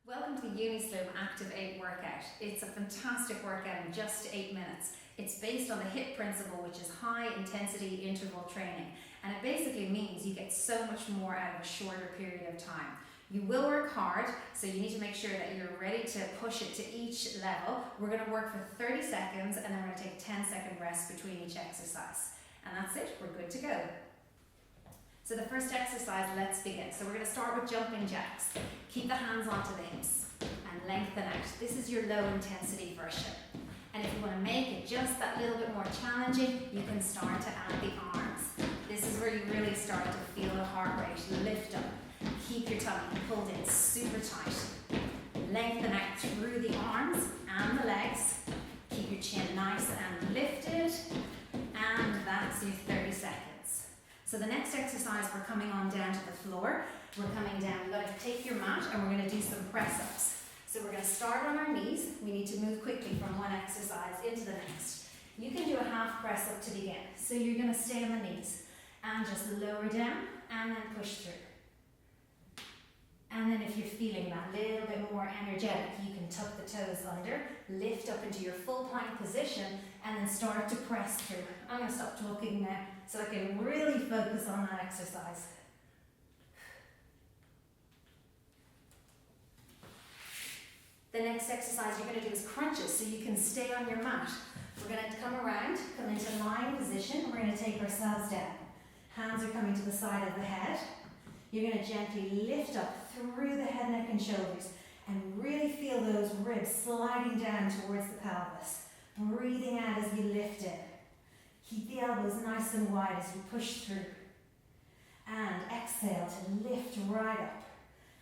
Welcome to the Unislim Active8 workout. It's a fantastic workout in just 8 minutes. It's based on the HIIT principle, which is high intensity interval training. And it basically means you get so much more out of a shorter period of time. You will work hard, so you need to make sure that you're ready to push it to each level. We're going to work for 30 seconds and then we're going to take a 10-second rest between each exercise. And that's it, we're good to go. So the first exercise, let's begin. So we're going to start with jumping jacks. Keep the hands onto the hips and lengthen out. This is your low intensity version. And if you want to make it just that little bit more challenging, you can start to add the arms. This is where you really start to feel the heart rate lift up. Keep your tummy pulled in super tight. Lengthen out through the arms and the legs. Keep your chin nice and lifted. And that's your 30 seconds. So the next exercise, we're coming on down to the floor. We're coming down, we've got to take your mat and we're going to do some press-ups. So we're going to start on our knees. We need to move quickly from one exercise into the next. You can do a half press-up to begin. So you're going to stay on the knees and just lower down and then push through. And then if you're feeling that little bit more energetic, you can tuck the toes under, lift up into your full plank position, and then start to press through. I'm going to stop talking now so I can really focus on that exercise. The next exercise you're going to do is crunches, so you can stay on your mat. We're going to come around, come into lying position, and we're going to take ourselves down. Hands are coming to the side of the head. You're going to gently lift up through the head, neck, and shoulders and really feel those ribs sliding down towards the pelvis. Breathing out as you lift it. Keep the elbows nice and wide as you push through. And exhale to lift right up.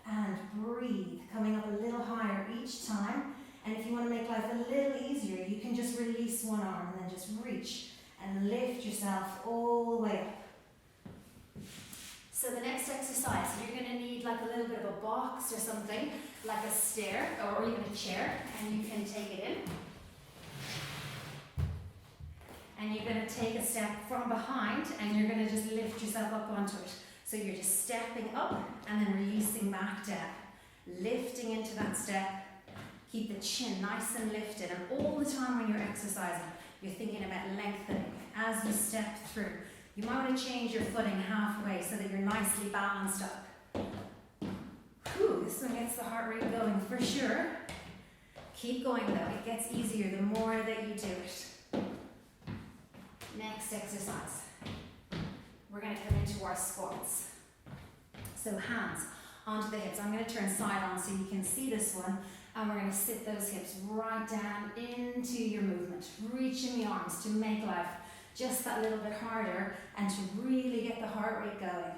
And breathe, coming up a little higher each time. And if you want to make life a little easier, you can just release one arm and then just reach and lift yourself all the way up. So the next exercise, you're going to need like a little bit of a box or something, like a stair or even a chair, and you can take it in. And you're going to take a step from behind and you're going to just lift yourself up onto it. So you're just stepping up and then releasing back down. Lifting into that step. Keep the chin nice and lifted, and all the time when you're exercising, you're thinking about lengthening as you step through. You might want to change your footing halfway so that you're nicely balanced up. Whew, this one gets the heart rate going for sure. Keep going though, it gets easier the more that you do it. Next exercise. We're going to come into our squats. So hands onto the hips. I'm going to turn side on so you can see this one. And we're going to sit those hips right down into your movement. Reaching the arms to make life just that little bit harder and to really get the heart rate going.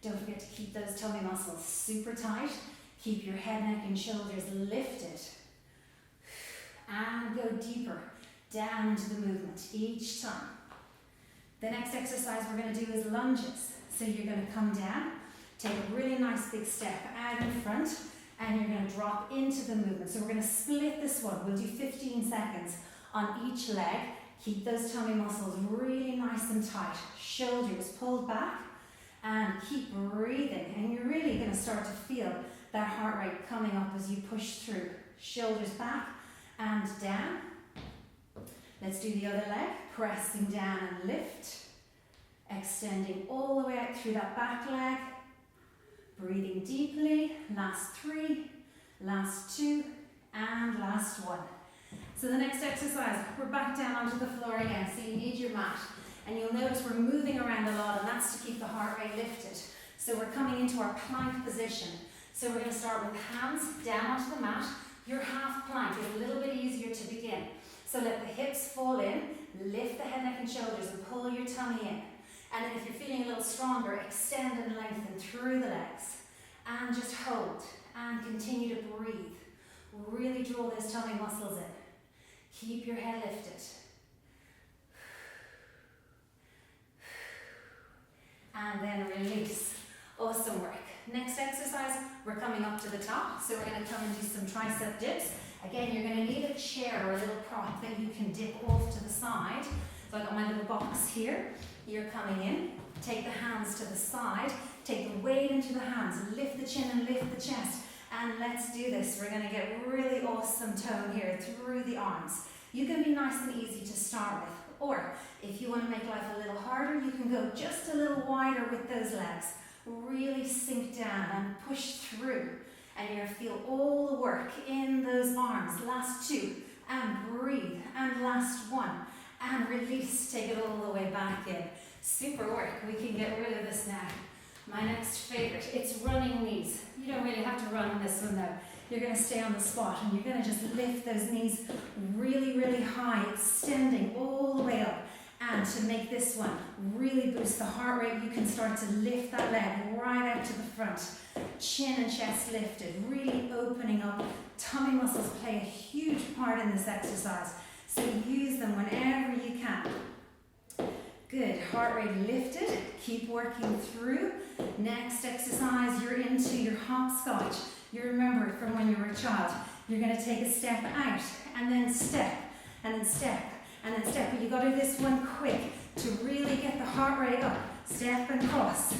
Don't forget to keep those tummy muscles super tight. Keep your head, neck, and shoulders lifted. And go deeper down into the movement each time. The next exercise we're going to do is lunges. So you're going to come down, take a really nice big step out in front, and you're going to drop into the movement. So we're going to split this one. We'll do 15 seconds on each leg. Keep those tummy muscles really nice and tight. Shoulders pulled back, and keep breathing. And you're really going to start to feel that heart rate coming up as you push through. Shoulders back and down. Let's do the other leg. Pressing down and lift. Extending all the way out through that back leg. Breathing deeply. Last 3, last 2, and last 1. So the next exercise, we're back down onto the floor again. So you need your mat. And you'll notice we're moving around a lot, and that's to keep the heart rate lifted. So we're coming into our plank position. So we're going to start with hands down onto the mat. Your half plank is a little bit easier to begin. So let the hips fall in, lift the head, neck, and shoulders, and pull your tummy in. And then if you're feeling a little stronger, extend and lengthen through the legs. And just hold. And continue to breathe. Really draw those tummy muscles in. Keep your head lifted. And then release. Awesome work. Next exercise, we're coming up to the top. So we're going to come and do some tricep dips. Again, you're going to need a chair or a little prop that you can dip off to the side. So I've got my little box here. You're coming in, take the hands to the side, take the weight into the hands, lift the chin and lift the chest. And let's do this. We're going to get really awesome tone here through the arms. You can be nice and easy to start with. Or if you want to make life a little harder, you can go just a little wider with those legs. Really sink down and push through. And you're going to feel all the work in those arms. Last two. And breathe. And last one. And release. Take it all the way back in. Super work. We can get rid of this now. My next favorite, it's running knees. You don't really have to run on this one though. You're going to stay on the spot and you're going to just lift those knees really, really high, extending all the way up. And to make this one really boost the heart rate, you can start to lift that leg right out to the front. Chin and chest lifted, really opening up. Tummy muscles play a huge part in this exercise, so use them whenever you can. Good, heart rate lifted, keep working through. Next exercise, you're into your hopscotch. You remember it from when you were a child. You're going to take a step out, and then step, and then step, and then step. But you've got to do this one quick to really get the heart rate up. Step and cross,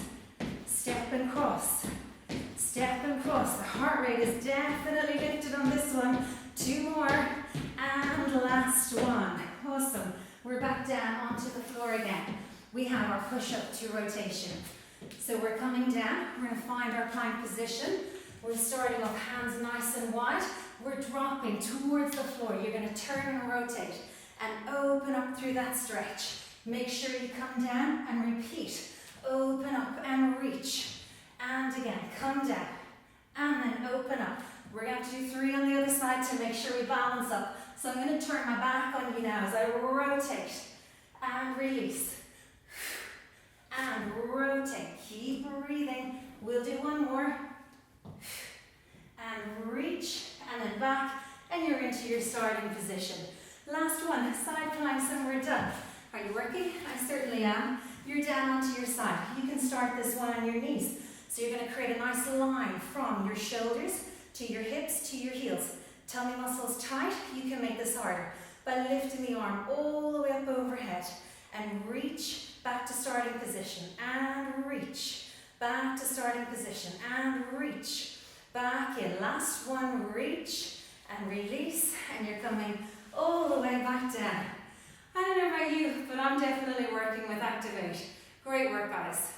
step and cross, step and cross. The heart rate is definitely lifted on this one. Two more, and last one. Awesome. We're back down onto the floor again. We have our push-up to rotation. So we're coming down, we're going to find our plank position. We're starting off hands nice and wide. We're dropping towards the floor. You're going to turn and rotate and open up through that stretch. Make sure you come down and repeat. Open up and reach. And again, come down and then open up. We're going to do 3 on the other side to make sure we balance up. So I'm going to turn my back on you now as I rotate and release and rotate. Keep breathing. We'll do one more and reach and then back and you're into your starting position. Last one, side planks and we're done. Are you working? I certainly am. You're down onto your side. You can start this one on your knees. So you're going to create a nice line from your shoulders to your hips to your heels. Tummy muscles tight, you can make this harder by lifting the arm all the way up overhead and reach back to starting position and reach back to starting position and reach back in. Last one, reach and release, and you're coming all the way back down. I don't know about you, but I'm definitely working with Active8. Great work, guys.